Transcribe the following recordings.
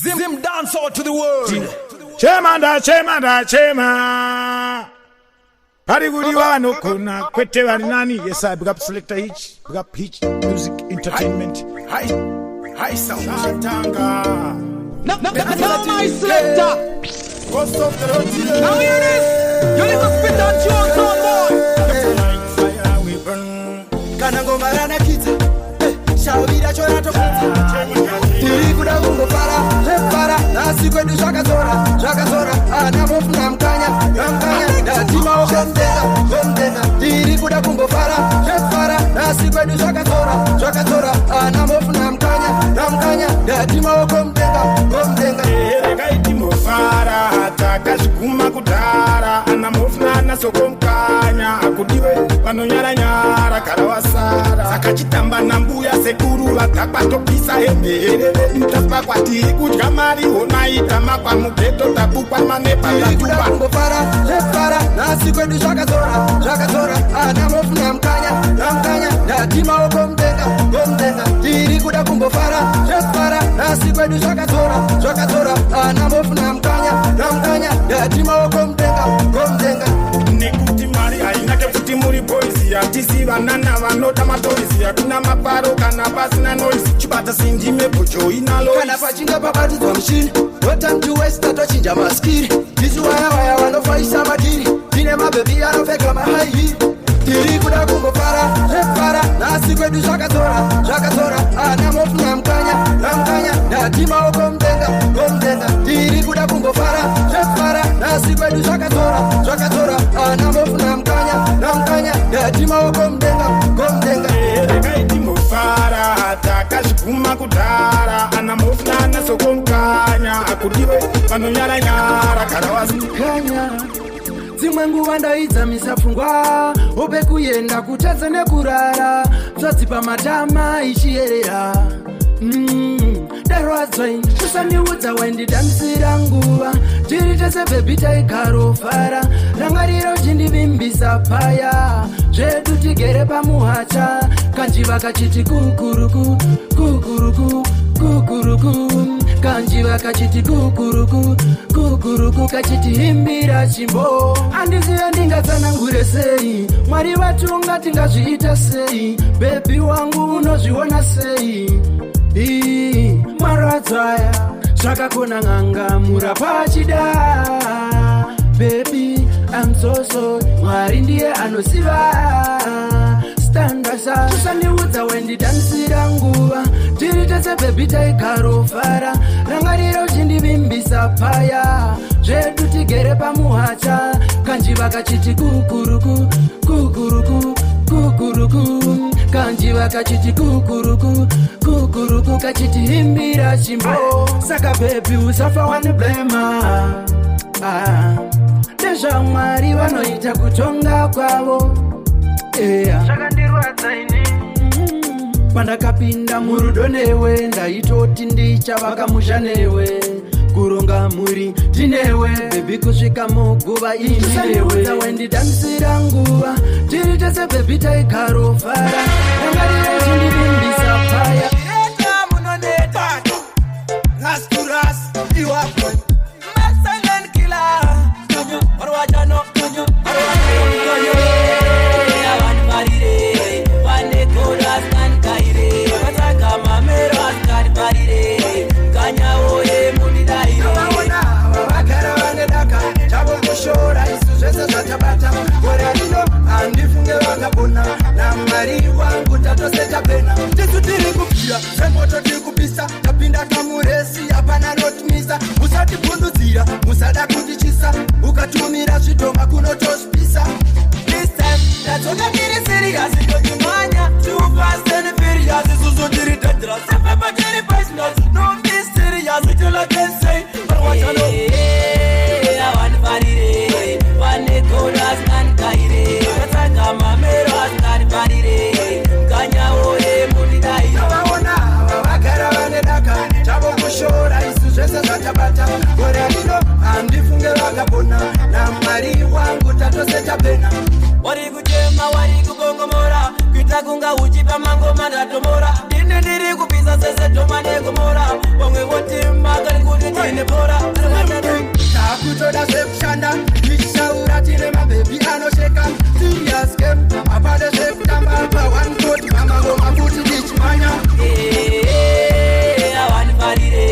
Zim dance out to the world. Chema. Pariguri wano kuna kwete wani nani. Yes, I big up Selector Hitch. Big up Hitch Music Entertainment. High sound. Shatanga. Now my Selector. What's up the road? Now hear this. You little spit and joke sound boy. Fire we burn. Kanango marana kita. Shaubira chora tokuta. Tiri kuda kungo para nasi kwedu shakazora anamofuna mkanya datima okomdenga tiri kuda kungo para nasi kwedu shakazora anamofuna mkanya datima okomdenga Kaitimo fara takashikuma kudara anamofuna nasokomkanya akudiwe panonyara karawasara sakachitamba nambuya sekuru vatakatopisa hemere mutapa kwati kudya mari onaita makwa mugeto tapukwa manepa tatuba para nasi kwedu shakazora anamofuna mkanya datima okomdenga tiri kuda kungo para nasi kwedu shakazora anamofuna mkanya datima okomdenga nekuti mari hainake kuti muri boisi hatisi vanana vanota matoisi hakuna maparo kana pasina noisi chibata sindime bocho inalo kana pachinga papatidzwa muchini no time to waste tatochinja maskiri tisu waya vanofaisa madhiri tine mabhebi anopfeka mahaihi tiri kuda kungopara nasi kwedu zvakadzora anamofuna mkanya datima okomdenga tiri kuda kungopara nasi kwedu zvakadzora anamofuna mkanya datima okomdenga kaitimo-fara takazviguma kudhara anamofuna nasokomkanya akudiwe panonyaranyara karawasikanya dzimwe nguva ndaidzamisa pfungwa ope kuenda kutadza nekurara tsvadzi pamatama ichiyerera darwadzwai usandiudza waindidhamisira nguva tiri tese bhebi taigarofara rangariro chindivimbisa paya zvedu tigere pamuhacha kanjiva kachiti kukuruku kanjiva kachiti kukuruku kachiti himbira chimbo andizive ndingatsanangure sei mwari vatunga tingazviita sei bhebi wangu unozviona sei maradzaya zvakakona ng'anga murapachida baby I'm so sorry mwari ndiye anoziva standasa usandiudza waindidhanisira nguva tiri tese bhebi taigarofara rangariro chindivimbisa paya zvedu tigere pamuhacha kanjiva kachiti kukuruku kanjiva kachiti kukuruku kachiti himbira chimbo saka bhebi usafa waniblema nezvamwari vanoita kutonga kwavo zvakandirwadza ini pandakapinda murudo newe ndaitoti ndichavakamusha newe kuronga muri tinewe bhebi kusvika muguva inewe waindidhamisira nguva tiri tese bhebi taigarofara rangariro chindivimbisa paya shora isu zvese zvatabata gore rino handifunge vakabona namwari wangu tatoseta pena tisu tiri kubvira semoto tiri kupisa tapinda kamuresi hapana notmisa musatibvundudzira musada kutichisa ukatumira zvidhoma kunotosvipisa this time ndadzoka tiri serious totimanya too fast and furious isusu tiri dangerous sepepa tiri business no be serious till I can say but what I know shora isu zvese zvatabata gore rino handifunge vakabona namwari wangu tatose ene bora takutoda sekushanda ishaura tine mabebi anosheka serious game apade sekutamba pa one foot mama ngoma kuti ndichimanya awanifarire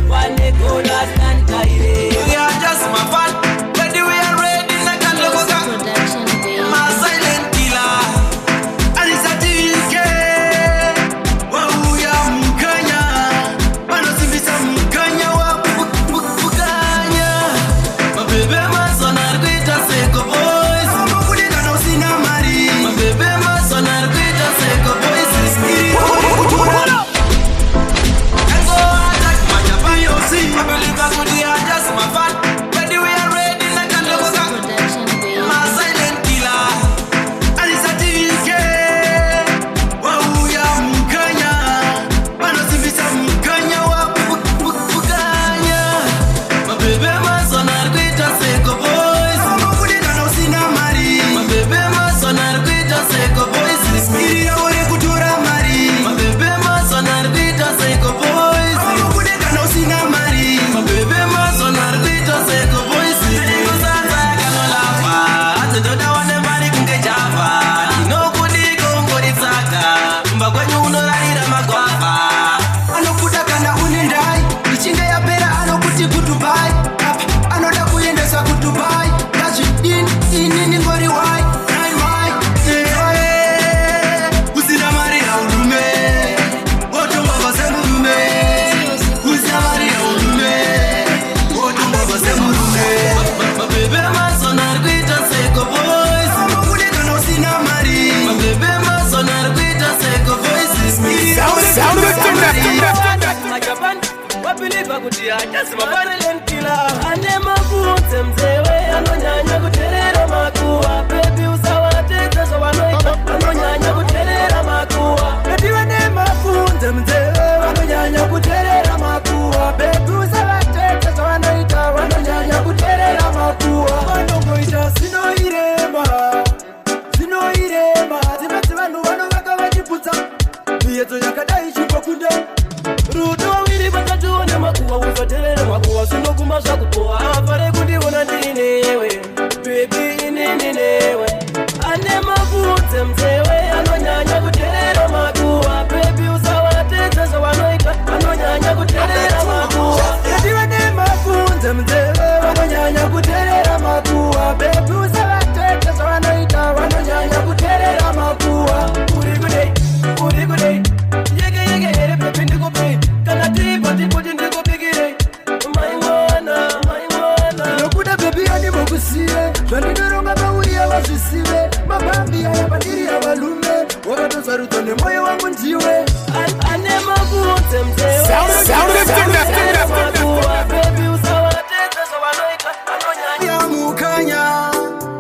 wane gola sankaire we are just my fun when we are ready nakalokoka my silent killer alisa tike wauya mkanya wanosimbisa mkanya wa mkanya mabebe masona rikuita seko boys mabudika na usina mari mabebe masona rikuita seko boys I believe that's what they are, just my fun. When we are ready, like a logo, my silent killer. And it's a TK. Wow, ya mkanya. Wanasifisa mkanya wa mkanya. My baby, my son, I'll quit a seko boys. Mabudika na usina mari. My baby, my son, I'll quit a seko boys. Ili ya wale kutura mari. My baby, my son, I'll quit a seko boys. Mabudika na usina mari. Bebe masona rito seko voice Sasa kanolapa Atotoda wane mari kunge java Nino kudiko ngori saka Mba kwenye unolarira magwapa Anokuda kana unendai Ichinga ya pera anokuti kutubai Anoda kuyendesa kutubai Dashi in ngori wai Nine mai Usina mari ya udume Oto mbaba semu dume Usina mari ya udume Bebe masona rikuita seko boys mabudika na usina mari Bebe masona rikuita seko boys Sound Japan wapilipa kutia just silent killer ane mafunze mzewe anonyanya kuterera makuwa baby usawatete so wanoita anonyanya kuterera makuwa baby wane mafunze mzewe anonyanya kuterera makuwa baby usawatete so wanoita anonyanya kuterera makuwa wanongoita sinoirema zimeti vanhu vanovaka vachiputsa miyedzo yakadai chipokunde rudo wawiri vatatuone makuwa uzoterere makuwa sinoguma zvakupoa afare kundiona ndirinewe bebi inininewe ane mavudze mzewe anonyanya kuterera makuwa bebi usawatedze zvavanoita anonyanya kuterera makuwa bebi vane mavudze mzewe vanonyanya kuterera makuwa bebi usawatedze zvavanoita vanonyanya kuterera makuwa uri kudei yege here bebi ndikupei kana tipoti ndikupikirei maingona nokuda bebi yanimokusiye zvandinoronga mauya vazvisive mabambi aya pandiri yavalume wakatozvarudzo nemoyo wangu ndiwe ane mavudze mzeweakuwa bebi usawatedze zvavanoita anonyanya mukanya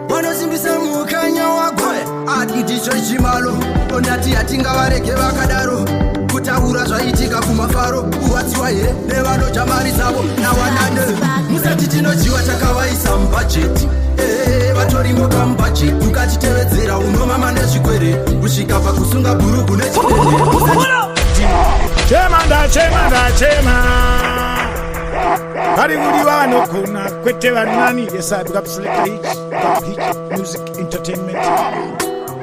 vanosimbisa mukanya wagwe adidicho chimalo ondati yatingavarege vakadaro kutaura zvaitika kumafaro kuwatsiwa here nevanoshamari dzavo nawanane musati tinojiwa takavaisa mubhajeti vatorimo kamubhajeti ukatitevedzera unomama nezvikwere kusvika pakusunga bhurugu chema Karibuni vanogona kwete vanani yesa big up Selector Hitch Music Entertainment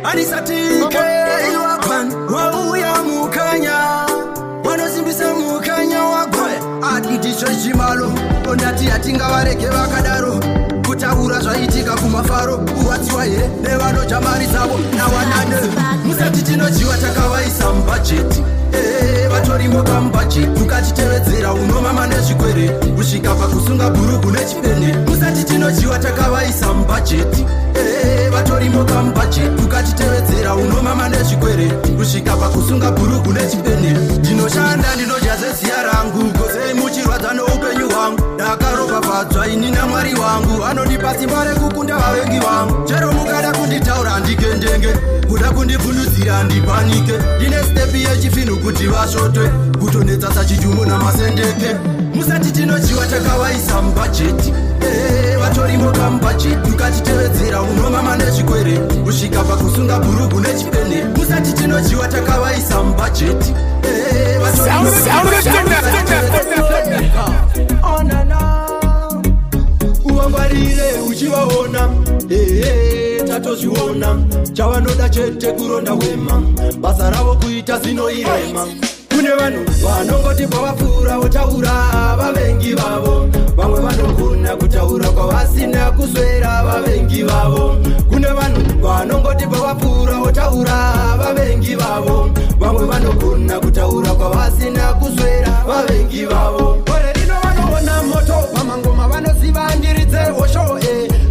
anisatike iwapan wauya mukanya vanosimbisa mukanya wagwe adidicho chimalo ondati yatingavarege vakadaro kutaura zvaitika kumafaro kuwatsiwa here nevanoshamari dzavo nawanane musati tinojiwa takavaisa mubhajeti vatorimo kamubhajeti ukatitevedzera unomama nezvikwere kusvika pakusunga bhurugu nechipene musati tinojiwa takavaisa mubhajeti vatorimo kamubhajeti ukatitevedzera unomama nezvikwere kusvika pakusunga bhurugu nechipene ndinoshanda ndinodya zeziya rangu kosei muchirwadza noupenyu hwangu ndakaropafadzwa ini namwari wangu anondipa simba rekukunda vavengi vangu chero mukada kunditaura ndigendenge kuda kundivhundudzira ndipanike ndine stepi yechifinhu kuti vasvotwe kutonetsa sachijumu namasendeke musati tinojiwa takavaisa mubhajeti vatorimo kamubhajeti ukatitevedzera unomama nezvikwere kusvika pakusunga bhurugu nechipene musati tinojiwa takavaisa mubhajeti vanozviona chavanoda chete kuronda wema basa ravo kuita zinoirema kune vanhu vanongoti pavapfuura votaura vavengi vavo vamwe vanogona kutaura kwavasina kuswera vavengi vavo kune vanhu vanongoti pavapfuura votaura vavengi vavo vamwe vanogona kutaura kwavasina kuswera vavengi vavo ore rino vanoona moto pamangoma vanoziva ndiridze hosho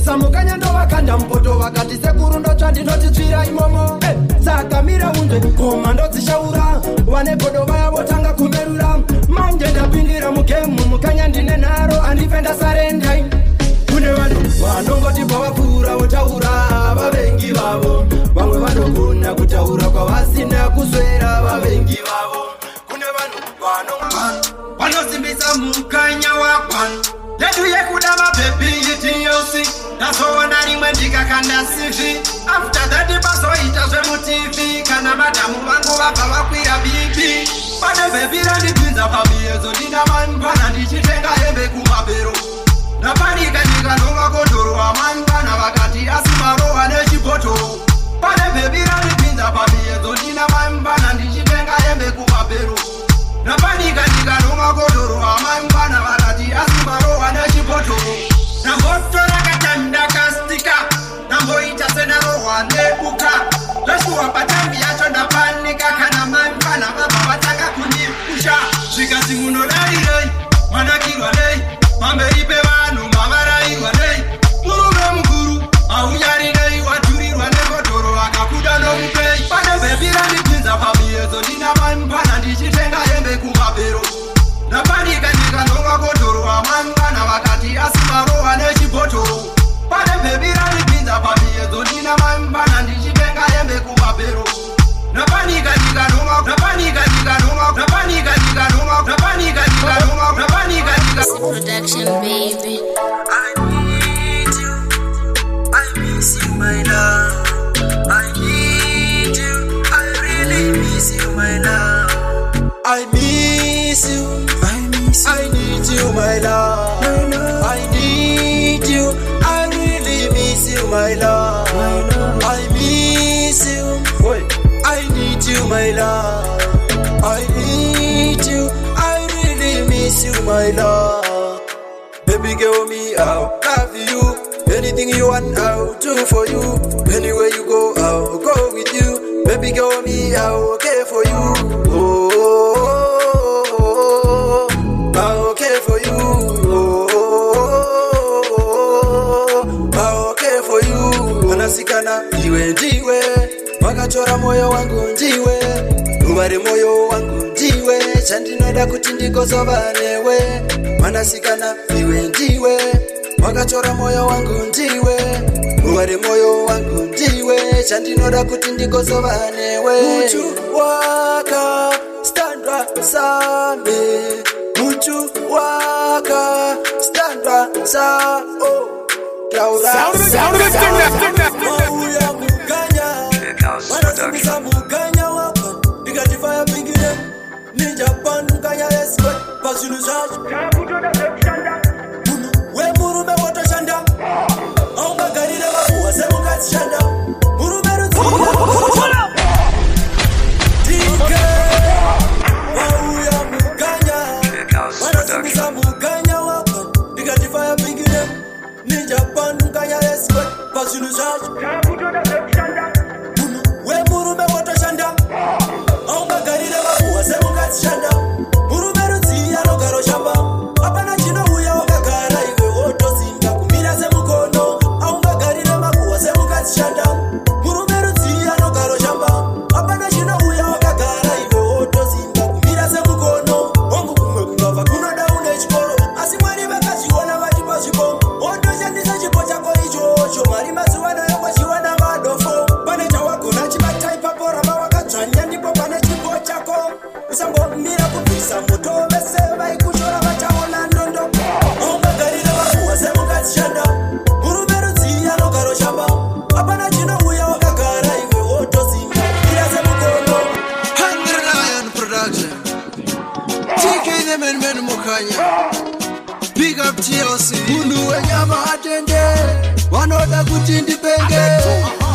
samukanya ndovakanda mupoto vakati sekuru ndotsva ndinotitsvira imomo saka mira unzwe koma ndodzishaura vane godo vaya votanga kumerura manje ndapindira mugemu mukanya ndine nharo andife ndasarendai kune vanhu vanongoti pavapfuura votaura vavengi vavo vamwe vanogona kutaura kwavasina kuswera vavengi vavo kune vanhu vanosimbisa mukanya wakwana yedu yekuda mabhebhi yitiyosi ndazoona rimwe ndikakanda CV after that pazoita zvemutivi kana madhamu vangu vabva vakwira bibi pane bhebhi randipinza pamiezo ndina mangwana ndichitenga hembe kumabhero ndapanika ndikanonga kodhoro wamangwana vakati asimarowa nechibhotoro pane bhebhi randipinza pamiezo ndina mangwana ndichitenga hembe kumabhero ndapanika ndikanonga kodhoro wamangwana vakati asimarowa nechibhotoro nambotora katanda kastika namboita senarohwa nebuka zveshuwa patambi yacho ndapanika kana mangwana vabva vatanga kundikusha zvikati munodarirei manakirwa nei pamberi pevanhu mavarairwa nei murume mukuru aunyari nei wadhurirwa nekodhoro vakakuda nomupei pane bhebhi randipinza pamiezo ndina mangwana ndichitenga hembe kumabhero ndapanika ndikanonga kodhoro wamangwana vakati asimarohwa nechibhotoro pane bhebhi randipinza pamiezo ndina mangwana ndichitenga hembe kumabhero ndapanika ndikanonga production baby I need you I miss you my love I need you I really miss you my love I miss you I need you my love I need you I really miss you my love I miss you I need you my love I need you I really miss you my love baby girl me I'll love you anything you want I'll do for you anywhere you go I'll go with you baby girl me I'll care for you I'll care for you I'll care for you mwanasikana iwe ndiwe wakachora moyo wangu ndiwe ruva remoyo wangu ndiwe chandinoda kuti ndigozova newe mwanasikana iwe ndiwe wakachora moyo wangu ndiwe ruva remoyo wangu ndiwe chandinoda kuti ndigozova newe mutu wakastandwa same mutu wakastandwa sao Sound of it, mauya mukanya wanasimbisa mukanya wako ndikatifaya pingine ninjapan mukanya eswe pazvinhu zvacho munhu wemurume wotoshanda aungagarire mabuwa semukazishanda murume rudziya dike mauya mukanya wanasimbisa mukanya wako ndikatifaya pingine ninjapan mukanya eswe pazvinhu zvacho munhu wemurume wotoshanda aungagarire mabuwa semukazishanda murume rudziya anogara shamba hapana chinouya wakagara iwe wotozinga kumira semukono aungagarire mabuwa semukazishanda murume rudziya anogara shamba hapana chinouya wakagara iwe wotozinga kumira semukono wangu kumwe kungabva kunoda une chikoro asi mwari vakazviona vachipa zvipo wotoshandisa chipo chako ichocho mari mazuva nayo kwachiwana madofo pane chawagona chibata ipapo ramba wakadzvanya ndipo pane chipo chako usambomira kubvisa moto vese vaikushora vachaona ndondo aungagarire mabuwa semukazishanda murume rudziya anogara shamba hapana chinouya wakagara iwe wotozinga ira semukono 100 Lion Production TK the men mukanya Big up TLC munhu wenyama atende vanoda kuti ndipenge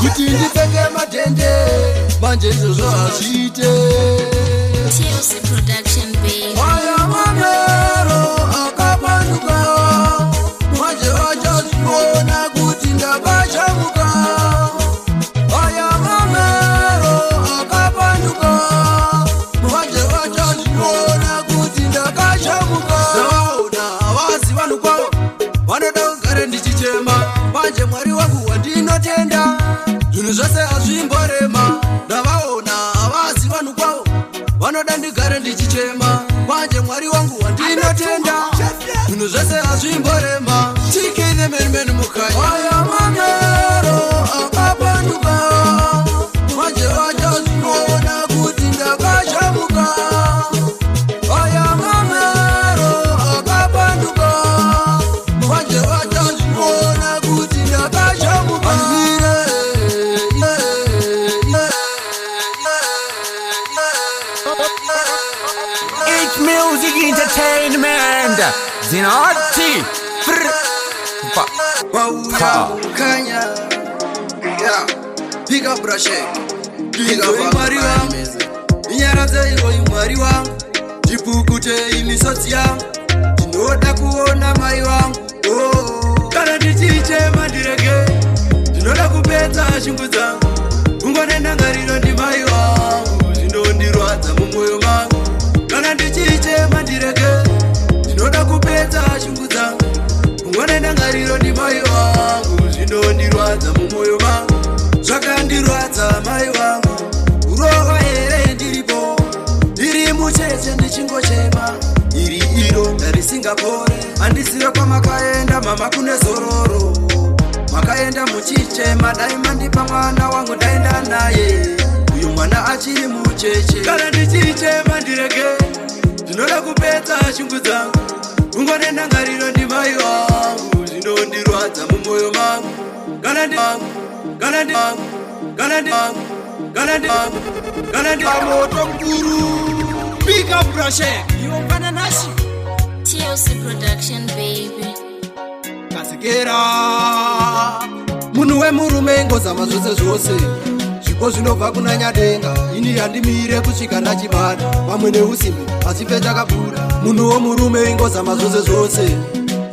kuti ndipfeke matende manje izvozvo hazviite TLC Production baby. aya mamero akapanduka manje vachazviona kuti ndakashamuka aya mamero akapanduka manje vachazviona kuti ndakashamuka ndaona havazi vanhu kwavo vanoda kugara ndichichema manje mwari wangu wandinotenda zvinhu zvose hazvimborema ndavaona havazi vanhu kwavo vanoda ndigare ndichichema manje mwari wangu wandinotenda zvinhu zvose hazvimborema tikine menimeni mukanya aya mamero akapanduka manje vachazviona kuti ndakashamuka aya mamero akapanduka manje vachazviona kuti ndakashamuka It's music entertainment. Zinati. Wauya kanya ya piga brashe piga mwari wangu inyaradze iwo mwari wangu ndipukute imisodzi yangu ndinoda kuona mai wangu kana ndichichema ndirege ndinoda kupedza shungu dzangu kungonena ngariro ndi mai wangu zvinondirwadza mumwoyo mangu kana ndichichema ndirege ndinoda kupedza shungu dzangu kungonena ngariro ndi mai wangu zvinondirwadza mumwoyo mangu zvakandirwadza mai wangu urova here ndiripo ndiri mucheche ndichingochema iri iro ndarisingapore handisiyo kwamakaenda mama kune zororo makaenda muchichema daimandipa mwana wangu ndaenda naye uyu mwana achiri mucheche kana ndichichema ndirege ndinoda kupedza shungu dzangu kungonena ngariro ndi mai wangu zvinondirwadza mumwoyo mangu kana ndi moto mkuru pick up brashe yopana nashi TLC Production baby. kasekera munhu wemurume ngozama zvose zvose zvipo zvinobva kuna nyadenga ini handimire kusvika ndachibata pamwe neusimbe asi pechakapfuura munhu womurume ingozama zvose zvose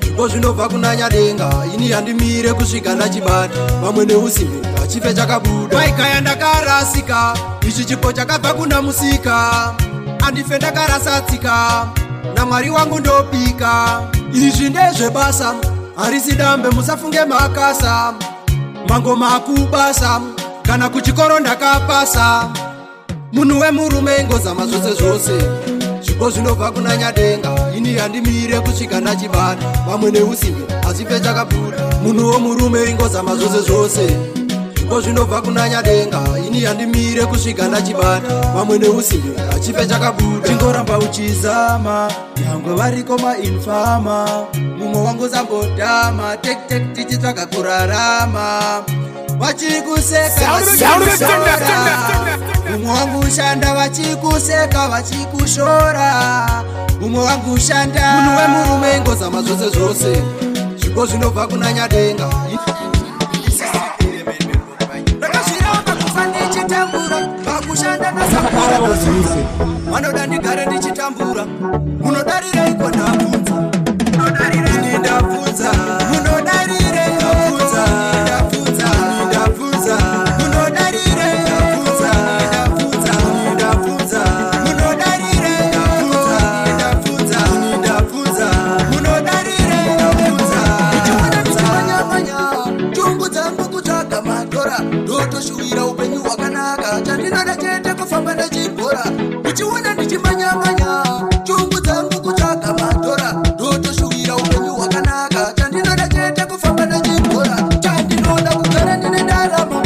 zvipo zvinobva kuna nyadenga ini handimire kusvika ndachibata pamwe neusimbe achife chakabuda waikaya ndakarasika ichi chipo chakabva kuna musika handife ndakarasatsika namwari wangu ndopika izvi ndezvebasa harisi dambe musafunge makasa mangoma akubasa kana kuchikoro ndakapasa munhu wemurume ngozama zvose zvose zvipo zvinobva kuna nyadenga ini handimire kusvika ndachibata pamwe neusimbe asi pechakapfuura munhu womurume ingozama zvose zvose zvipo zvinobva kuna nyadenga ini handimire kusvika ndachibata pamwe neusimbe achipe chakabuda chingoramba uchizama nyangwe variko mainfama mumwe wangu zambodhama tek tichitsvaga kurarama vachikuseka mumwe wangu ushanda vachikuseka vachikushora mumwe wangu ushanda munhu wemurume ngozama zvose zvose zvipo zvinobva kuna nyadenga ndakazviramba kufa ndichitambura pakushanda nasaaaauzi vanoda ndigare ndichitambura munodarireiko ndabvunza ini ndabvunza munodarire ndotoshuwira upenyu hwakanaka chandinoda chete kufamba ndachibhora uchiona ndichimanyamanya chungu dzangu kutsvaga madhora ndotoshuwira upenyu hwakanaka chandinoda chete kufamba ndachibhora chandinoda kugara ndine ndarama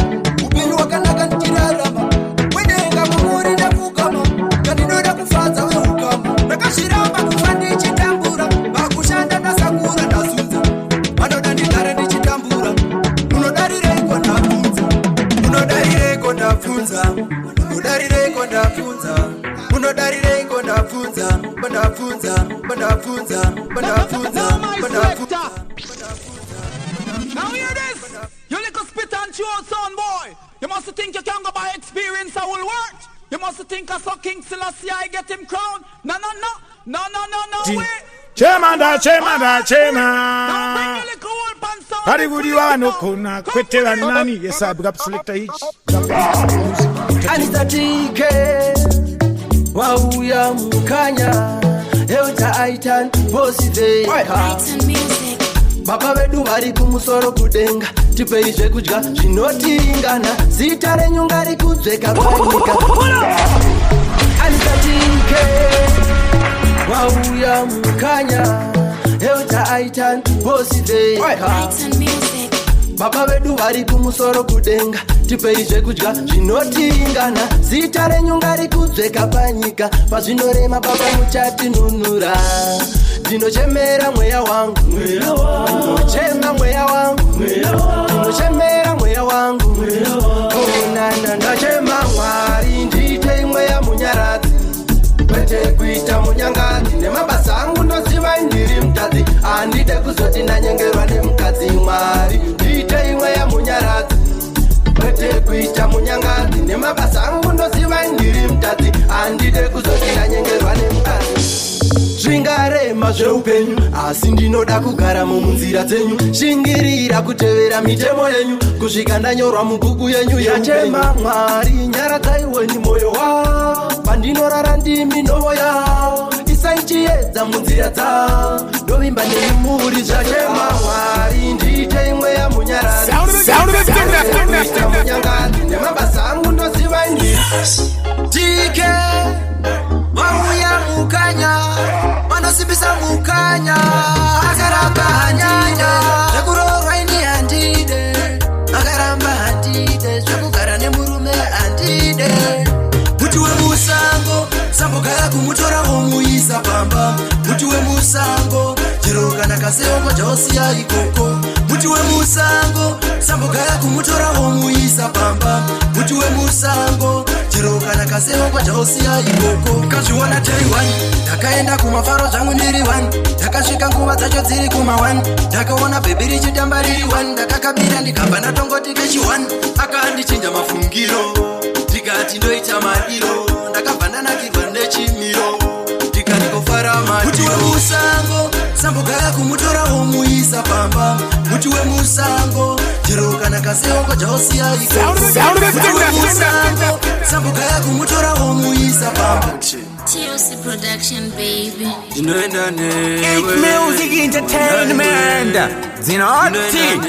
upenyu hwakanaka ndichirarama wedenga mumuri ndapfukama chandinoda kufadza weukama ndakazviramba kufa ndichitambura pakushanda ndasakura ndazunza vanoda ndigare ndichitambura munodarireiko ndabvunza munodarireiko ndabvunza munodarireiko ndabvunza munodarireiko ndabvunza bandabvunza bandabvunza bandabvunza bandabvunza. Now hear this. You little spit and chew out sound boy. think you can go by experience or will work. You must think I saw King Selassie I get him crowned. No way. Chema. Hari gudi wano kuna kwetela nani. Yes, I big up selector each. Anita TK Wauya Mukanya Euta Aitan Bosi Veka Baba vedu vari kumusoro kudenga tipei zvekudya zvinotingana zita renyunga rikudzveka panyika Anita TK Wauya Mukanya Euta Aitan Bosi Veka Baba vedu vari kumusoro kudenga tipei zvekudya zvinotingana zita renyunga rikudzveka panyika pazvinorema baba muchatinunura ndinochemera mweya wangu ndinochema mweya wangu ndinochemera mweya wangu onana ndachema Mwari ndiite mweya munyaradzi kwete kuita munyangadzi nemabasa angu ndoziva ndiri mutadzi handide kuzoti ndanyengerwa nemukadzi Mwari ndiite mweya munyaradzi kwete kuita munyangadzi nemabasa angu ndoziva ndiri mutadzi handide kuzoti ndanyengerwa nemukadzi zvingarema zveupenyu asi ndinoda kugara mumunzira dzenyu shingirira kutevera mitemo yenyu kusvika ndanyorwa mubhuku yenyu yachema Mwari nyaradzaiwe ni moyo wao pandinorara ndimi nhovo yao isaichiedza munzira dzao ndovimba nemuri zvachema Mwari ndiite mweya munyaradzi kuita munyangadzi nemabasa angu ndoziva ndiri TK Wauya Mukanya vanosimbisa Mukanya akaramba handide zvekurorwa ini handide akaramba handide zvekugara nemurume handide muti wemusango sambogara kumutora womuisa pamba muti wemusango chero kana kaseongo jausiya ikoko muti wemusango sambogara kumutora womuisa pamba muti wemusango chero kana kaseongo jausiya ikoko kazviona taiwani ndakaenda kumafaro zvangu ndiri 1 ndakasvika nguva dzacho dziri kuma1 ndakaona bhebhi richitamba riri 1 ndakakabira ndikabva ndatongoti kechi 1 akandichinja mafungiro ndikati ndoita madiro ndakabva ndanakirwa nechimiro ndikati kofara madiro muti wemusango sambogara kumutora womuisa pamba muti wemusango chero kana kaseongo jausiya ikoko sambogara kumutora womuisa pamba TLC production baby. It's music entertainment. Zinoti.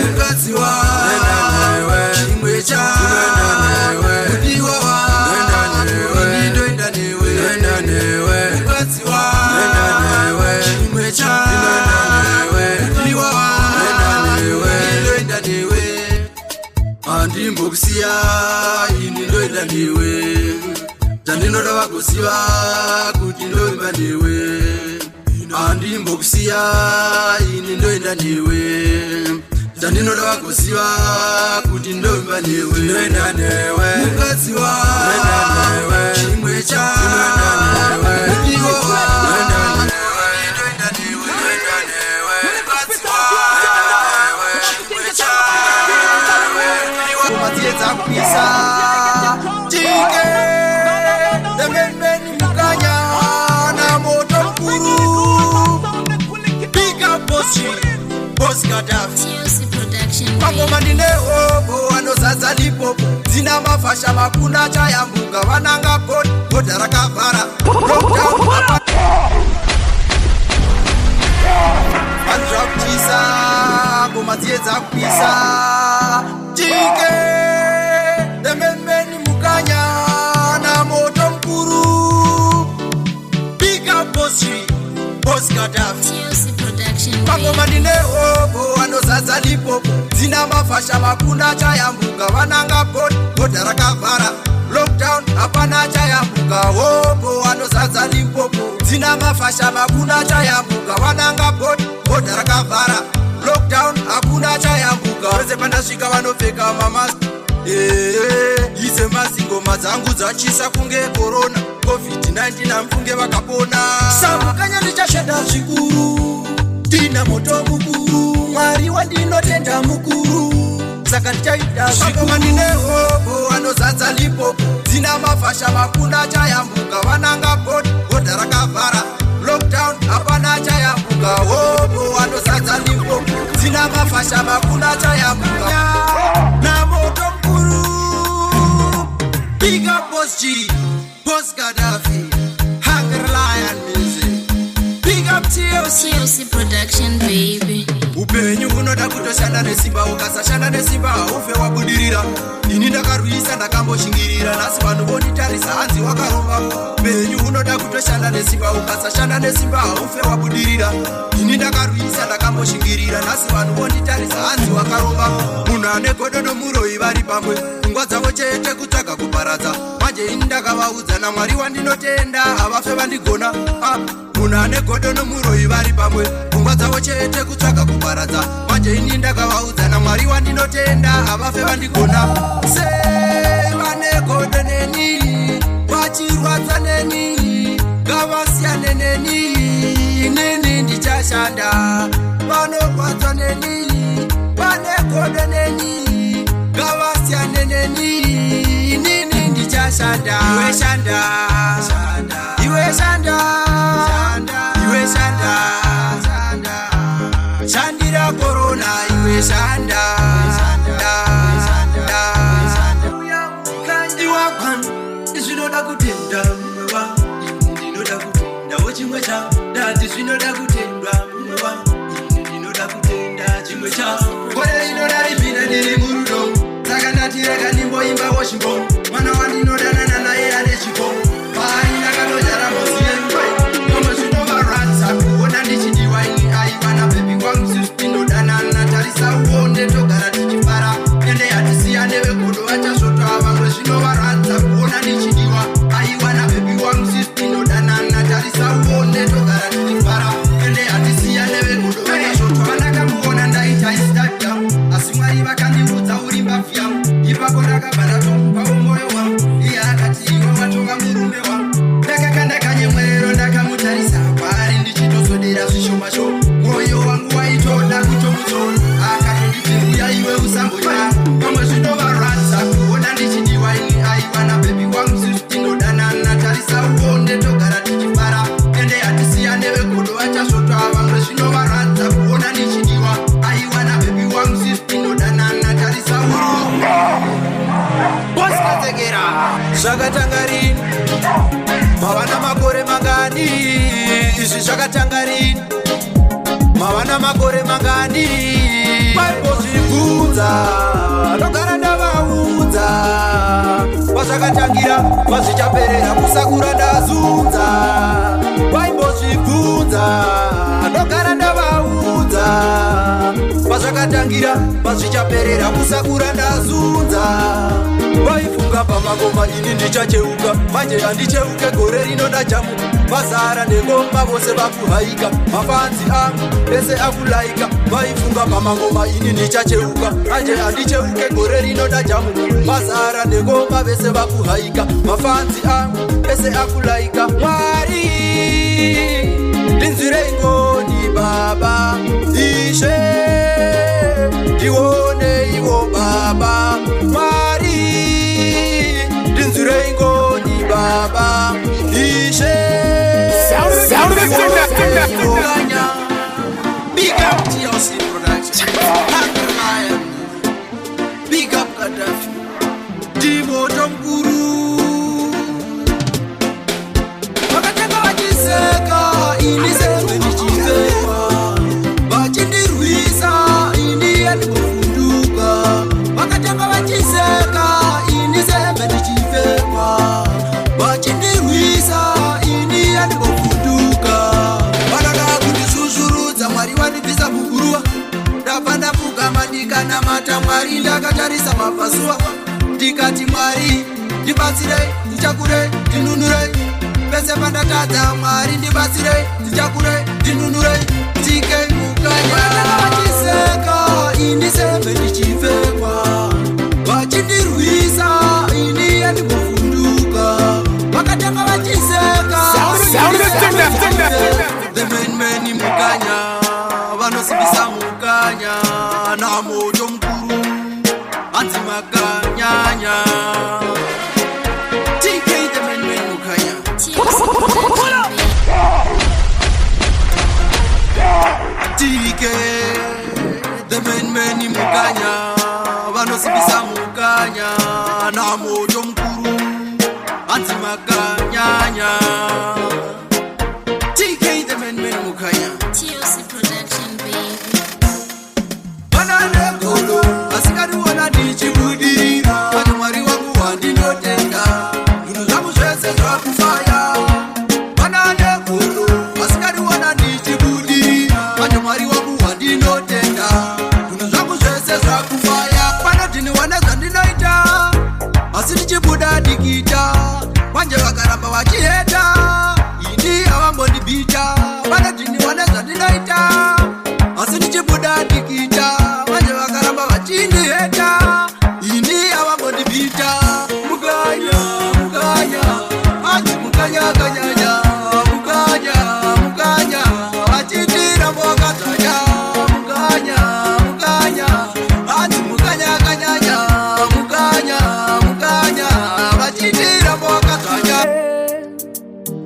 Mukadziwa chimwe chawe kudiwa ndoenda newe mukadziwa chimwe chawe kudiwa ndoenda newe andimbokusiya ini ndoenda newe tandinoda vakuziva kuti ndoimba newe andimbokusiya ini ndoenda newe tandinoda vakuziva kuti ndoimba newe ndoenda newe mukadziwa chimwe chawe kudiwa ndoenda newe mukadziwa chimwe chawe kumadziedza kupisa tike ndemembeni Mukanya na moto mkuru Big up Boss Gaddafi Pangoma ndinehobo wanozaza lipopo dzina mafasha makunda chayambuka vananga godha rakavhara lockdown vanzva kupisa ngoma dziedza kupisa tike ndemembeni Mukanya na moto mkuru Big up Boss Gaddafi Pangoma ndinehobo wanozaza lipopo dzina mafasha makunda chayambuka vananga godha rakavhara lockdown hapana chayambuka hobo wanozaza lipopo dzina mafasha makunda chayambuka vananga godha rakavhara lockdown hakuna chayambuka wese pandasvika vanopfeka mamaski ise mazingoma dzangu dzachisa kunge corona COVID-19 amfunge vakapona Mukanya ndichasheda zvikuru ndina moto mukuru Mwari wandinotenda mukuru Saka ndichaita zvakoma ndine hobo Anozadza lipopo Dzina mafasha makunda chayambuka Vananga godha rakavhara Lockdown hapana chayambuka Hobo anozadza lipopo Dzina mafasha makunda chayambuka Na moto mkuru Big up Boss G Boss Gaddafi Hunger Lion Music Big up TLC Production baby Upenyu unoda kutoshanda nesimba ukasashanda nesimba ufe wabudirira ini ndakarwisa ndakamboshingirira nasi vanhu vonitarisa hanzi wakaromba upenyu unoda kutoshanda nesimba ukasashanda nesimba ufe wabudirira ini ndakarwisa ndakamboshingirira nasi vanhu vonitarisa hanzi wakaromba munhu ane godo nomuroi vari pamwe pfungwa dzavo chete kutsvaga kuparadza manje ini ndakavaudza naMwari wandinotenda havafe vandigona munhu ane godo nomuroi vari pamwe pfungwa dzavo chete kutsvaga kuparadza manje ini ndakavaudza naMwari wandinotenda havafe vandigona sei vane godo neni vachirwadza neni ngavasiyane neni inini ndichashanda vanorwadza neni vane godo neni ngavasiyane neni inini ndichashanda iwe shanda iwe shanda iwe shanda shandira corona iwe shanda kandiwa kwan izvinoda kutenda mumwe wa ndinoda kutenda wochimwe cha dati zvinoda kutendwa mumwe wa ndinoda kutenda chimwe cha kore inoda ripinda ndiri murudo saka ndatireka ndimboimba woshimbo mwana wandinodanana naye ane chipo paani ndakandojara moziye ngombe zvinovaradza kuona ndichidiwa ini aivana bebi kwangu zvinodana tarisa uonde togara tichifara ende hatisiyane vegodo vachazvotwa vamwe zvinovaradza kuona ndichidiwa aiwana bebi wangu zvinodana tarisa uonde togara tichifara ende hatisiyane vegodo vachazvotwa vandakamuona ndaita istadium asi Mwari vakandiudza uri mbafu yangu ipapo ndakabva ndatomupawo mwoyo wangu iye akati iwe watova murume wangu ndakakanda kanyemwerero ndakamutarisa paari ndichitozodera zvishomasho mwoyo wangu waitoda kutomutsona akatonditi uya iwe usamboya pamwe zvinovaradza kuona ndichidiwa ini aiwana bebi wangu zvinodana tarisa uonde togara tichifara ende hatisiyane vegodo vachazvotwa vamwe zvinovaradza kuona ndichidiwa aiwana bebi wangu zvinodana tarisa uonde bosikatekera zvakatanga rini mavana makore mangani izvi zvakatanga rini mavana makore mangani vaibozvibvunza ndogara ndavaudza vazvakatangira vazvichaperera kusakura ndazunza vaimbozvibvunza ndogara ndavaudza vazvakatangira vazvichaperera kusakura ndazunza vaifunga pamangoma ini ndichacheuka manje handicheuke gore rino ndajamuka vazara nengoma vose vakuhaika mafanzi angu ese akulaika vaifunga pamangoma ini ndichacheuka manje handicheuke gore rino ndajamuka vazara nengoma vese vakuhaika mafanzi angu ese akulaika Mwari ndinzwirei ngoni baba ishe ndione iwo baba Mwari ndinzwirei ngoni baba ishe Big up TLC Production Hunger Lion Big up Gaddafi Dimoto mkuru wakataka wajiseka iniseme nichifewa wachindirwisa indiye nikufunduka wakataka wajiseka iniseme nichifewa wachindirwisa indiye nikufunduka wanada kundisusurudza Mwari wandibvisa muguruwa ndabva ndapfugama ndikanamata Mwari ndakatarisa mabvazuva ndikati Mwari ndibatsirei ndichakurei ndinunurei pese pandatadza Mwari ndibatsirei ndichakurei ndinunurei tikei mukanya vachiseka indisembe ndichifekwa vachindirwisa indiye ndikuvhunduka vakatanga vachiseka the main man mukanya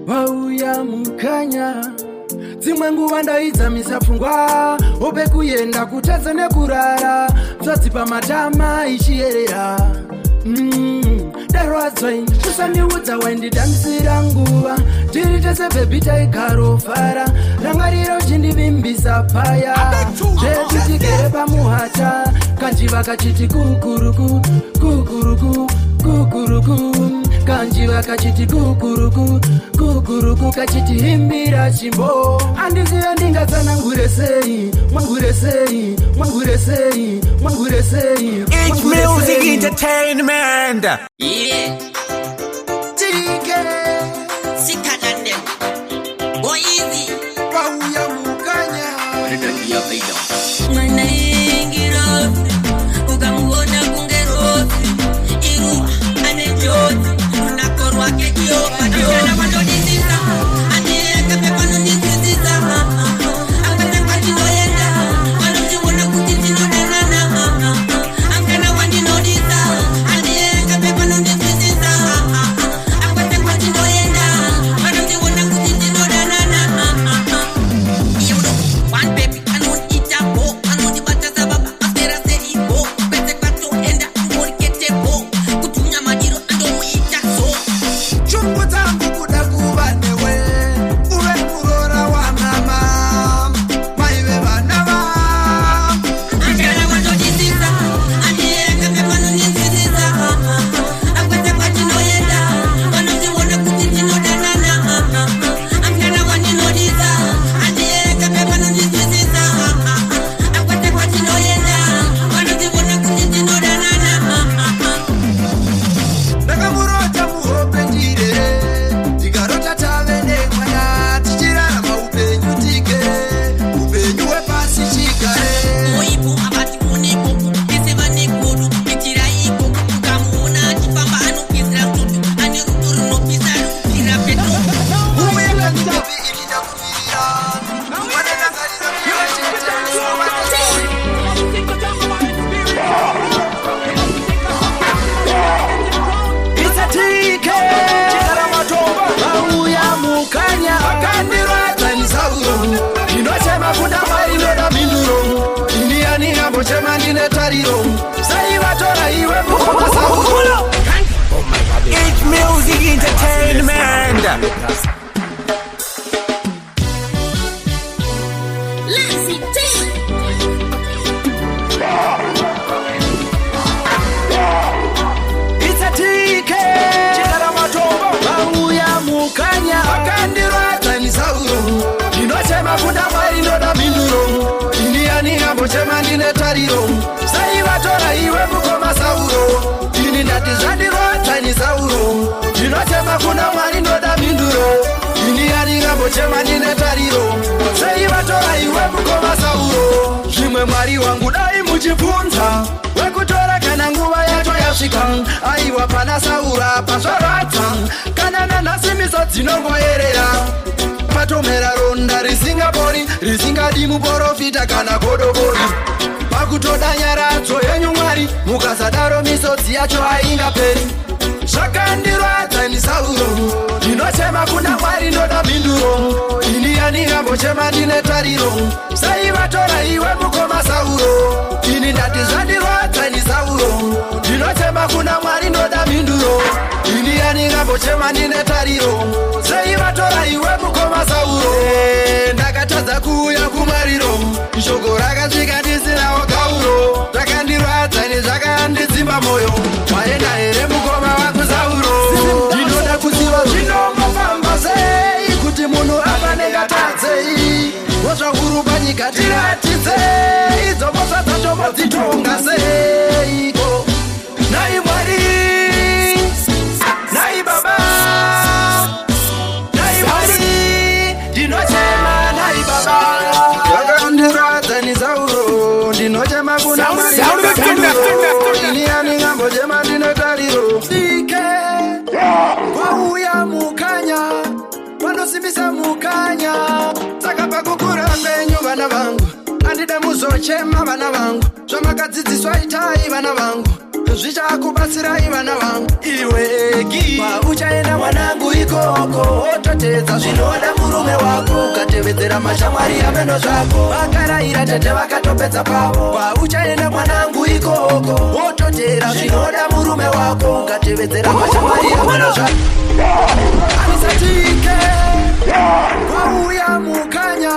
wauya mukanya dzimwe nguva ndaidza misapfungwa ope kuenda kutadza nekurara mzadzi pamatama ichiyerera darwadzwai kusandiudza waindidamisira nguva tiri tese bhebi taigarofara rangariro chindivimbisa paya zvetu tigere pamuhata kanjiva kachiti kukuruku kukuruku kukuruku kanjiva kachiti kukuruku kukuruku kachiti himbira chimbo andiziva ndingatsanangure sei mwangure sei mwangure sei mwangure sei It's music entertainment. Yeah. tike Sikadande. Go easy. wauya mukanya Mwana ingira. Ukamwona kungerozi. Iruwa anejozi. Unakorwa kekio. Ajana mandodisiza. Anieka pepa nundisiza. Angana kachinoyenda. Wanoziwona kutitino denana. Angana wandinodiza. Anieka pepa nundisiza. Angana kachinoyenda. Wanoziwona kutitino denana. You know, one baby, I know eat a bowl. I know the butter sababa. After I say it, bo. Better cut to end up. More get a bowl. Kutunya madiro, I don't eat a so. chungu tangu kuda kuva newe uve kurora wa mama maive vana va Angana wandodisiza. Anieka pepa nundisiza. Akwete kwachinoyenda. Wanoziwona kutitino denana. Angana wandinodiza. Anieka pepa nundisiza. Akwete kwachinoyenda. Wanoziwona kutitino denana. ndakamurota muhope ndire tikarota tave nemwana tichirarama upenyu tike upenyu wepasi chigare Oipo abati unikoku Eseva nekodu Ekira iko Ukamuona Achifamba anokizira mtoto Ane ruturu nopisa Rukira peto umeka ndovi ilinda kumirira wanenangarira isatike chikaramatomba auya mukanya akandirwadzanisauro ndinochema kuda mwari noda minduro indiani ambochema ndine tariro saivatora iwe mukomasauro It's music entertainment. Lazy T isatike chikaramatomba auya mukanya akandirwadzanisauro ndinochema kuda mwari noda minduro indiani ambochema ndine tariro saivatora iwe mukomasauro ini ndati zvandirwadzanisauro ndinochema kuna mwari noda minduro indiani ambochema ndine tariro saivatora iwe mukomasauro zvimwe mwari wangu dai muchibvunza wekutora kana nguva yacho yasvika aiwa pana saura pazvaradza kana nanhasimiso dzinongoyerera patomera ronda risingapori risingadi muprofita kana godobori pakutoda nyaradzo yenyu mwari mukasadaro misodzi yacho haingaperi zvakandirwadzainisauro ndinochema kuna mwari ndoda mhinduro indiani ambochema ndine tariro saivatora iwe mukomasauro ini ndati zvandirwadzainisauro ndinochema kuna mwari ndoda mhinduro indiani ambochema ndine tariro saivatora iwe mukomasauro ndakatadza kuuya kumariro shoko rakasvika ndisinawo gauro zvakandirwadzani zvakandidzimba mwoyo waenda here mukoma wangu sauro ndinoda kuziva zvinombofamba sei kuti munhu afanengatadzei wozvahuru panyika tiratidzei idzo mhosva dzacho modzitonga seiko nai mwari nai baba nai mwari ndinochema nai baba zvakandirwadzanisauro ndinochema kuna mwari ini ngambochema ndine tariro ike wauya mukanya vanosimbisa mukanya saka pakukura kwenyu vana vangu handida muzochema vana vangu zvamakadzidziswa itai vana vangu zvichakubatsira ivana vangu iwegi uchaenda mwanangu ikoko ototedza zvinoda murume wako ukatevedzera mashamwari ameno zvako vakarayira tete vakatopedza pavo uchaenda mwanangu ikoko ototera zvinoda murume wako ukatevedzera mashamwari ameno zvako anisatike kwauya mukanya.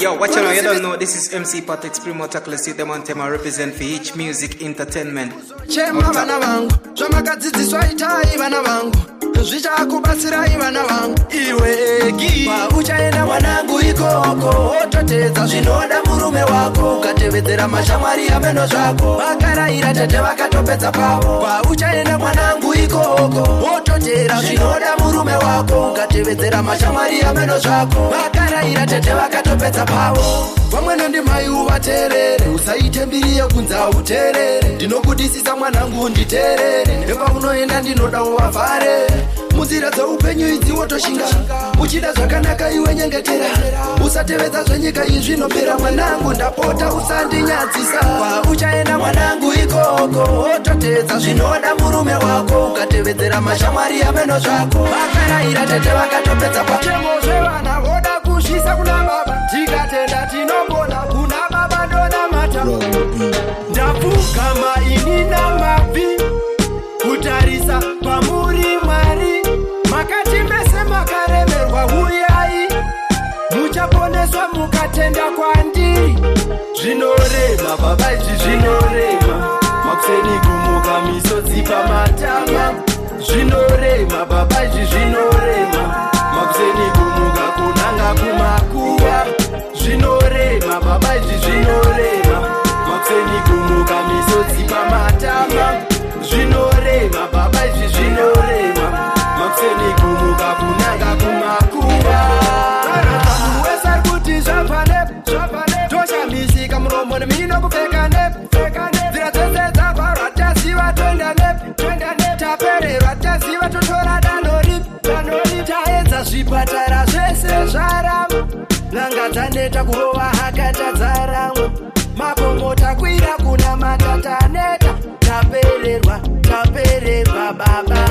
Yo, watch out, you don't know, this is MC Patex Primo Tackle, see them on tema, I represent for each music entertainment. Chema vana vangu, zvamakadzidziswa itai vana vangu, zvichakubatsirai vana vangu iwegi uchaenda mwanangu ikoko ototedza zvinoda murume wako ukatevedzera mashamwari ameno zvako vakarayira tete vakatopedza pavo uchaenda mwanangu ikoko ototera zvinoda murume wako ukatevedzera mashamwari ameno zvako vakarayira tete vakatopedza pavo vamwene ndimai uvateerere usaite mbiri yekunza uteerere ndinokudisisa mwanangu nditeerere nepaunoenda ndinoda uvavhare munzira dzeupenyu idzi wotoshinga uchida zvakanaka iwe nyengetera usatevedza zvenyika izvinopera mwanangu ndapota usandinyadzisa uchaenda mwanangu ikoko ototedza zvinoda murume wako ukatevedzera mashamwari ameno zvako vakarayira tete vakatopedza pachemo zvevana voda kushisa kuna baba tikatenda tinopona kuna baba ndonamata ndapfugama ini namabvi kutarisa pamuri mwari makati mese makaremerwa uyai muchaponeswa mukatenda kwandiri zvinorema baba izvi zvinorema makuseni kumuka misodzi pamatama zvinorema baba izvi zvinorema makuseni kumuka kunanga kumakuva zvinorema baba izvi zvinorema makuseni kumuka misodzi pamatama zvinorema baba izvi zvinorema makuseni kumuka kunanga kumakuva wesari kuti zvapane toshamisika muromo nemino kupfeka nzira dzese dzakwarwa taziva toenda tapererwa taziva totora danori taedza zvipatara zvese zvarama nanga dzaneta kurova hakata dzaramwa makomo takwira kuna matataneta tapererwa baba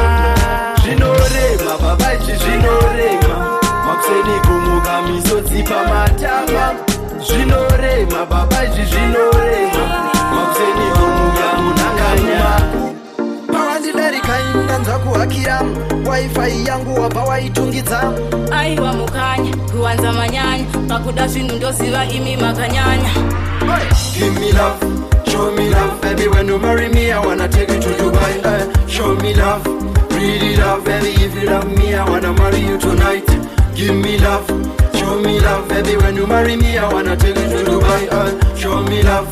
zvinorema baba izvi zvinorema makuseni kumuka misodzi pamatama zvinorema baba izvi zvinorema makuseni kumuka munanganya pawandidarika indanzwa kuhakira wifi yangu wabva waitungidza aiwa mukanya kuwanza manyanya pakuda zvinhu ndoziva imi makanyanya. Give me love, show me love, baby. When you marry me, I wanna take you to Dubai. Show me love, really love, baby. If you love me, I wanna marry you tonight. Give me love, show me love, baby. When you marry me, I wanna take you to Dubai. Show me love,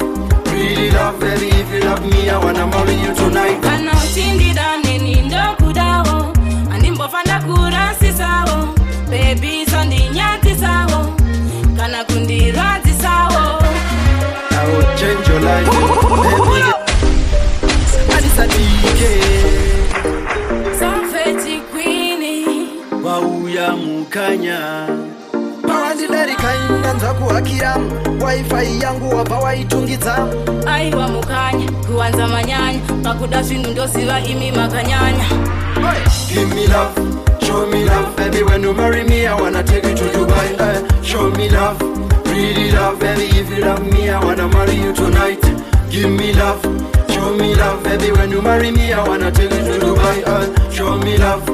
really love, baby. If you love me, I wanna marry you tonight. Kana utindida nini ndokudawo, andimbofanda kurasisawo, baby sondinyatisawo, kana kundiratisawo. I will change your life, baby. Anisatike Safety Queenie wauya mukanya pawandidarika indanzwa kuhakira wifi yangu wabva waitungidza aiwa mukanya kuwanza manyanya pakuda zvinhu ndoziva imi makanyanya. Give me love, show me love, baby. When you marry me, I wanna take you to Dubai. Show me love, really love, baby. If you love me, I wanna marry you tonight. Give me love, show me love, baby. When you marry me, I wanna take you to Dubai. Show me love,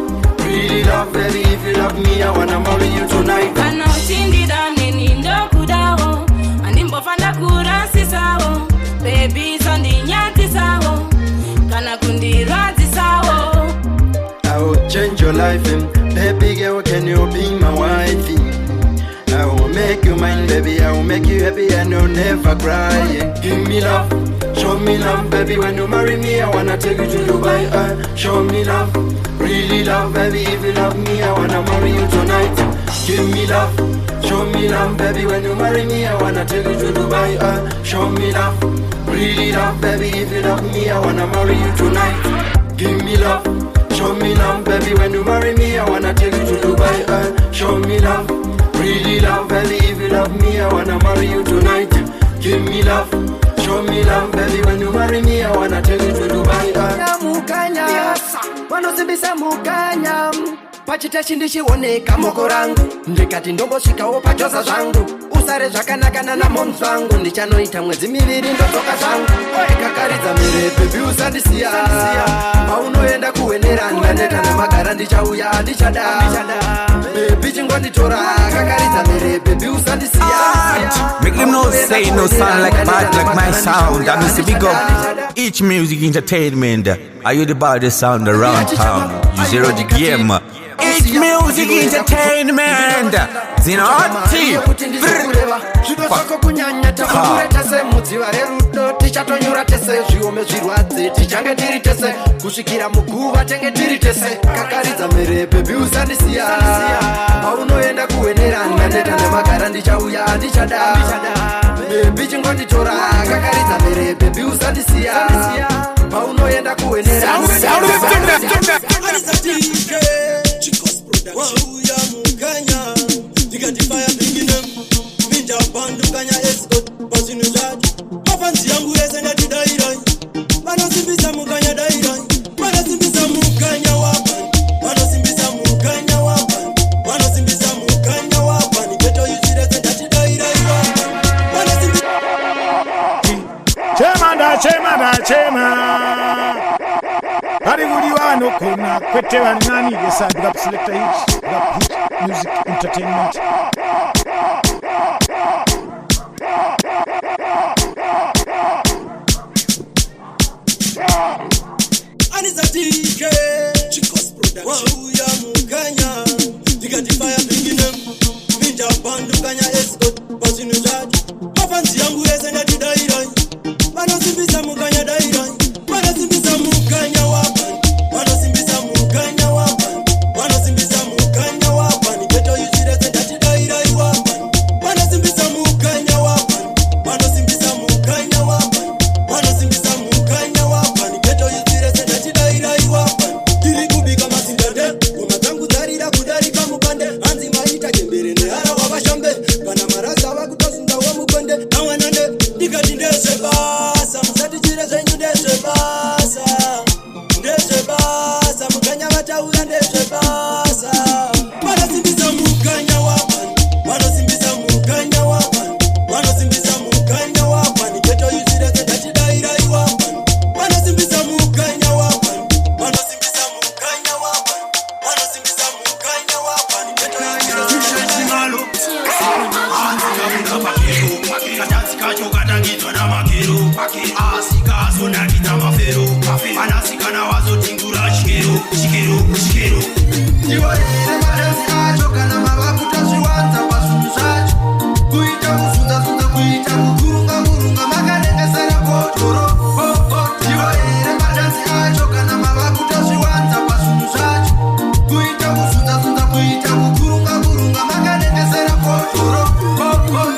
really love, baby. If you love me, I wanna marry you tonight. Kana utindida nini ndokudawo, andimbofanda kurasisawo, baby sondinyatisawo, kana kundiratisawo. I will change your life, baby girl, can you be my wife? I will make you mine, baby, I will make you happy and you'll never cry. Give me love, show me love, baby. When you marry me, I wanna take you to Dubai. Show me love, really love, baby. If you love me, I wanna marry you tonight. Give me love, show me love, baby. When you marry me, I wanna take you to Dubai. Show me love, really love, baby. If you love me, I wanna marry you tonight. Give me love, show me love, baby. When you marry me, I wanna take you to Dubai. Show me love, really love, baby. If you love me, I wanna marry you tonight. Give me love, show for me love, baby. When you marry me, I wanna take you to Dubai. Mukanya, wanosimbisa mukanya. Pachita shindishi woneka moko rangu. Ndikati ndombo shikawo pachosa zangu. Usare zvakanaka na monzo wangu. Ndichanoita mwedzi miviri ndotoka zangu. Kakaridza mere baby usandisiya. Paunoenda kuwenera ndandeta namagara ndichauya ndichada. Baby chingonditora kakaridza mere baby usandisiya. Make them know say no sound like bad like my sound. I miss big up Each Music Entertainment. Are you the baddest sound around town? You zero the game. Each Music Entertainment. Zinoti. Zvidosoko kunyanya takureta semudziva rerudo tichatonyura tese zviome zvirwadze tichange tiri tese kusvikira muguva tenge tiri tese kakaridza mere baby usandisiya paunoenda kuwenera ndandeta nemagara ndichauya ndichada baby chingonditora kakaridza mere baby usandisiya paunoenda kuwenera wauya mukanya ndikatifaya pinginem minja pandukanya escort pazvinhu zvacho mafanzi yangu ese ndatidairai vanosimbisa mukanya dairai vanosimbisa mukanya wapani vanosimbisa mukanya wapani vanosimbisa mukanya wapani geto yuchirese ndatidairai vanosimbisa chema Hari gudi wano kuna kwete wanani yesa big selector hits big Music Entertainment. Anisa TK Chicos Production wauya mukanya ndikatifaya pinginem minja pandukanya escort pazvinhu zvacho mafanzi yangu ese ndatidairai vanosimbisa mukanya dairai vanosimbisa mukanya wapani vanosimbisa mukanya wapani vanosimbisa mukanya wapani geto yuchirese ndatidairai wapani vanosimbisa mukanya wapani vanosimbisa mukanya wapani vanosimbisa mukanya wapani geto yuchirese ndatidairai wapani tiri kubika masindande ngoma dzangu dzarira kudarika mupande hanzi maita chembere nehara wavashambe kana marasa vakutosunda wamukwende nawanande ndikati ndezvebasa musati chire zvenyu ndezvebasa ndezvebasa mukanya vataura ndezvebasa vanosimbisa mukanya wapani vanosimbisa mukanya wapani vanosimbisa mukanya wapani geto yuchirese ndatidairai wapani vanosimbisa mukanya wapani vanosimbisa mukanya wapani vanosimbisa mukanya wapani geto yuchirese anasikana wazotingura chikero ndiwoere madanzi acho kana mavakutozviwanza pazvinhu zvacho kuita kuzunza-zunza kuita kukurunga-kurunga makanengesera kotoro ndiwoere madanzi acho kana mavakutozviwanza pazvinhu zvacho kuita kuzunza-zunza kuita kukurunga-kurunga makanengesera kotoro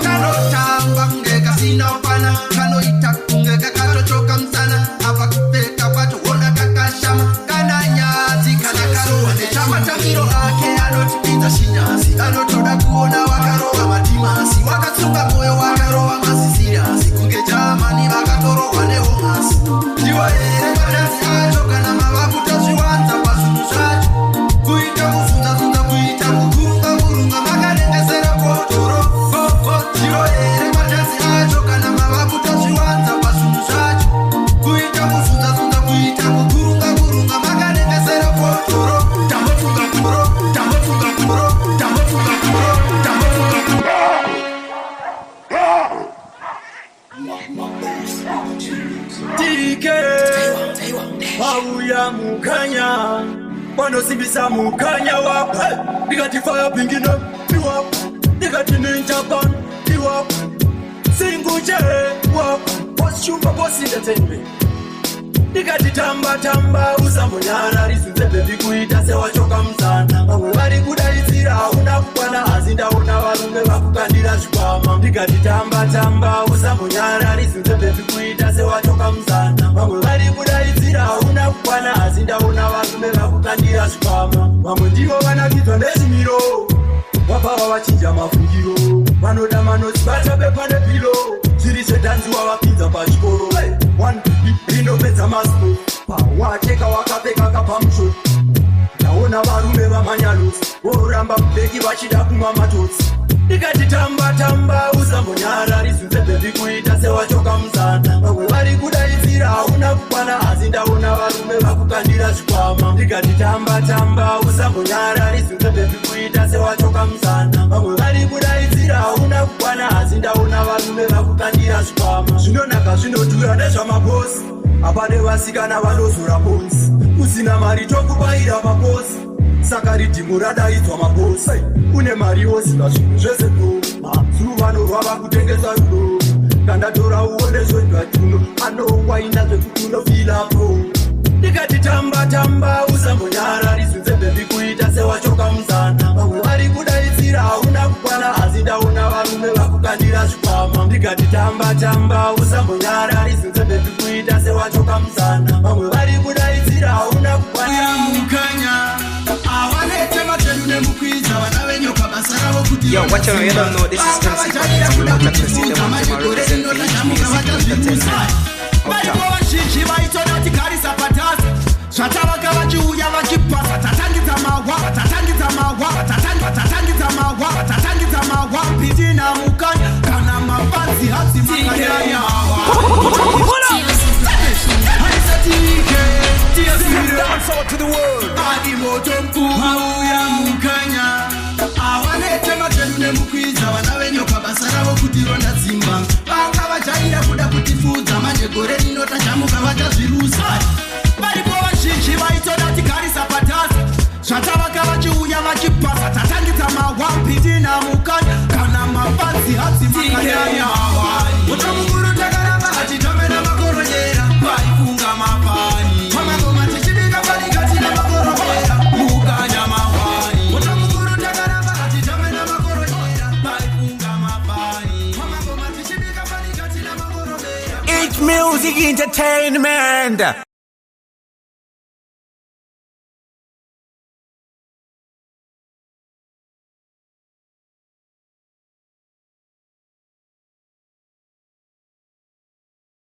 kanotamba kunge kasina upana kanoita kunge kakatochoka musana apa kupeka kwacho ona kakashama kana nyadzi kana karowa nechamatamiro ake anotipidza shinyazi anotoda kuona wakarova madhimasi wakatsunga moyo wakarova mazisirasi kunge jamani vakatorohwa nehomasi ndiwo here madanzi acho kana mava kutozviwanza pazvinhu zvacho kuita kuzunza-zunza kuita kukurunga-kurunga makanengesera kotoro ndiwo here madanzi acho kana mava kutozviwanza pazvinhu zvacho kuita kuzunza-zunza kuita kukurunga-kurunga makanengesera kotoro tambofunga kuro tambofunga kuro tambofunga kuro tambofunga kuro TK wauya mukanya vanosimbisa mukanya wapa ndikatifaya pingine iwapa ndikati ninjapan iwapa singuche wapa posishumba posindetembe ndikati tamba uzambonyara rizinzebe vikuita sewachoka mzana vamwe vari kudaidzira hauna kukwana asi ndaona varume vakukandira zvikwama ndikati tamba uzambonyara rizinzebe vikuita sewachoka mzana vamwe vari kudaidzira hauna kukwana asi ndaona varume vakukandira zvikwama vamwe ndivo vanakidzwa nezvimiro vabva vavachinja mafungiro vanoda manotsi vachapepane pilo tiri sedanzi wavapinza pachikoro rinopedza masipo pawacheka wakapfeka kapamusho ndaona varume vamanyalosi voramba mubheki vachida kumwa matotsi ndikati tamba usambonyara rizunzebve ndikuita sewachoka muzana vamwe vari kudaidzira hauna kukwana asi ndaona varume vakukandira zvikwama ndikati tamba usambonyara rizunzebve ndikuita sewachoka muzana vamwe vari kudaidzira hauna kukwana asi ndaona varume vakukandira zvikwama zvinonaka zvinodhura nezvamabosi apane vasikana vanozora bonzi usina mari tokubayira mabosi saka ridhimu radaidzwa mabosi une mari woziva zvinhu zvese do mazuva anorwava kutengesa rudo kandatora uone zvedwatuno anowaina zvekuti unofilapo ndikati tamba usambonyara rizunzebve ndikuita sewachoka muzana vamwe vari kudaidzira hauna kukwana asi ndaona varume vakukandira zvikwama ndikati tamba usambonyara rizunzebve ndikuita sewachoka muzana vamwe vari kudaidzira hauna kukwana mukanya awanete matenu nemukwiza vana venyoka basa ravo kuti yo watch out, you don't know this is MC Patrick's Promoter Crescita Montema represent for H Music Entertainment. vazhinji vaitoda tigarisa patasi zvatavaka vachiuya vachipasa tatangidza mawa pitina mukanya kana mapanzi hadzi makanyanyawa adimoto mkuu auya mukanya awanete matenu nemukwiza vana venyoka basa ravo kuti ronda dzimba vanga vajaira kuda kutifudza manje gore rino tachamuka vachazvirusa varipo vazhinji vaitoda tigarisa patasi zvatavaka vachiuya vachipasa tatangidza mawa pitina mukanya kana mapanzi hadzi makanyanyawa utamukuru takaramba hatitomena makoronyera vaifunga mapani mamagoma tichibika palikatira makoronyera mukanya mawani utamukuru takaramba hatitomena makoronyera vaifunga mapani mamagoma tichibika palikatira makoronyera H Music Entertainment.